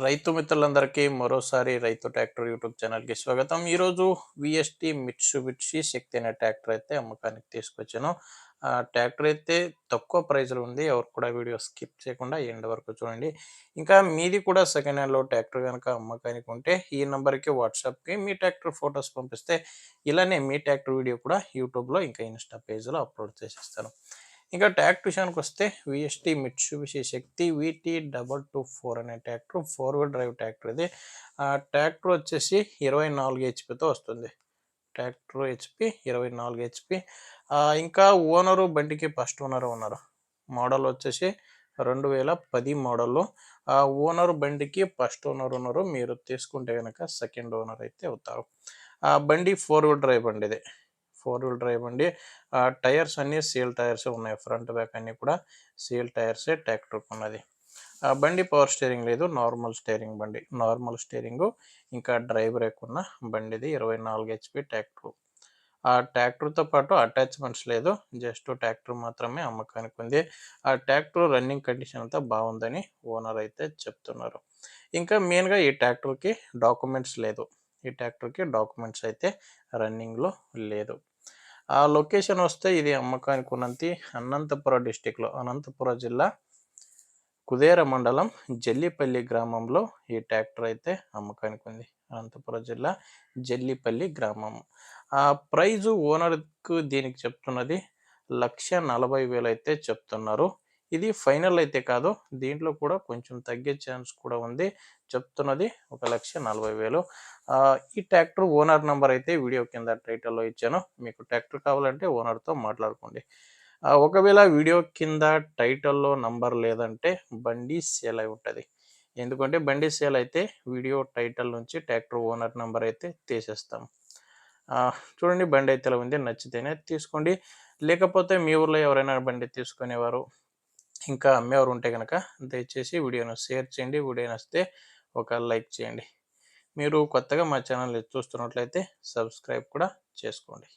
రైతు మిత్రులందరికీ మరోసారి రైతు ట్రాక్టర్ యూట్యూబ్ ఛానల్కి స్వాగతం. ఈరోజు విఎస్టీ మిట్సుబిషి శక్తి అనే ట్రాక్టర్ అయితే అమ్మకానికి తీసుకొచ్చాను. ఆ ట్రాక్టర్ అయితే తక్కువ ప్రైజ్లో ఉంది. ఎవరు కూడా వీడియో స్కిప్ చేయకుండా ఎండ్ వరకు చూడండి. ఇంకా మీది కూడా సెకండ్ హ్యాండ్లో ట్రాక్టర్ కనుక అమ్మకానికి ఉంటే ఈ నెంబర్కి వాట్సాప్కి మీ ట్రాక్టర్ ఫొటోస్ పంపిస్తే ఇలానే మీ ట్రాక్టర్ వీడియో కూడా యూట్యూబ్లో ఇంకా ఇన్స్టా పేజ్లో అప్లోడ్ చేసేస్తాను. ఇంకా ట్రాక్టర్ విషయానికి వస్తే విఎస్టీ మిట్సుబిషి శక్తి VT224 అనే ట్రాక్టర్ 4 వీల్ డ్రైవ్ ట్రాక్టర్ ఇది. ఆ ట్రాక్టర్ వచ్చేసి 24 హెచ్పితో వస్తుంది. Tractor HP 24 HP. ఇంకా ఓనరు బండికి ఫస్ట్ ఓనర్ ఉన్నారు. మోడల్ వచ్చేసి 2010 మోడల్లో. ఓనర్ బండికి ఫస్ట్ ఓనర్ ఉన్నారు. మీరు తీసుకుంటే కనుక సెకండ్ ఓనర్ అయితే అవుతారు. ఆ బండి 4 వీల్ డ్రైవ్ బండి ఇది. 4 వీల్ డ్రైవ్ అండి. టైర్స్ అన్నీ సీల్ టైర్స్ ఉన్నాయి. ఫ్రంట్ బ్యాక్ అన్నీ కూడా సీల్ టైర్సే ట్రాక్టర్కి ఉన్నది. బండి పవర్ స్టీరింగ్ లేదు, నార్మల్ స్టీరింగ్ బండి. నార్మల్ స్టీరింగు ఇంకా డ్రైవ్ బ్రేక్ ఉన్న బండిది 24 హెచ్పి ట్రాక్టర్. ఆ ట్రాక్టర్తో పాటు అటాచ్మెంట్స్ లేదు, జస్ట్ ట్రాక్టర్ మాత్రమే అమ్మకానికి ఉంది. ఆ ట్రాక్టర్ రన్నింగ్ కండిషన్ అంతా బాగుందని ఓనర్ అయితే చెప్తున్నారు. ఇంకా మెయిన్గా ఈ ట్రాక్టర్కి డాక్యుమెంట్స్ లేదు. ఈ ట్రాక్టర్కి డాక్యుమెంట్స్ అయితే రన్నింగ్లో లేదు. ఆ లొకేషన్ వస్తే ఇది అమ్మకానికి ఉన్నది అనంతపురం డిస్టిక్లో, అనంతపురం జిల్లా కుదేర మండలం జల్లిపల్లి గ్రామంలో ఈ ట్రాక్టర్ అయితే అమ్మకానికి ఉంది. అనంతపురం జిల్లా జల్లిపల్లి గ్రామం. ఆ ప్రైజు ఓనర్కు దీనికి చెప్తున్నది 1,40,000 అయితే చెప్తున్నారు. ఇది ఫైనల్ అయితే కాదు, దీంట్లో కూడా కొంచెం తగ్గే ఛాన్స్ కూడా ఉంది. చెప్తున్నది 1,40,000. ఈ ట్రాక్టర్ ఓనర్ నెంబర్ అయితే వీడియో కింద టైటిల్లో ఇచ్చాను. మీకు ట్రాక్టర్ కావాలంటే ఓనర్తో మాట్లాడుకోండి. ఒకవేళ వీడియో కింద టైటిల్లో నంబర్ లేదంటే బండి సేల్ అయి ఉంటుంది. ఎందుకంటే బండి సేల్ అయితే వీడియో టైటిల్ నుంచి ట్రాక్టర్ ఓనర్ నెంబర్ అయితే తీసేస్తాం. చూడండి, బండి అయితే ఇలా ఉంది. నచ్చితేనే తీసుకోండి. లేకపోతే మీ ఊర్లో ఎవరైనా బండి తీసుకునేవారు ఇంకా అమ్మేవారు ఉంటే కనుక దయచేసి వీడియోను షేర్ చేయండి. వీడియో నచ్చితే ఒక లైక్ చేయండి. మీరు కొత్తగా మా ఛానల్ చూస్తున్నట్లయితే సబ్స్క్రైబ్ కూడా చేసుకోండి.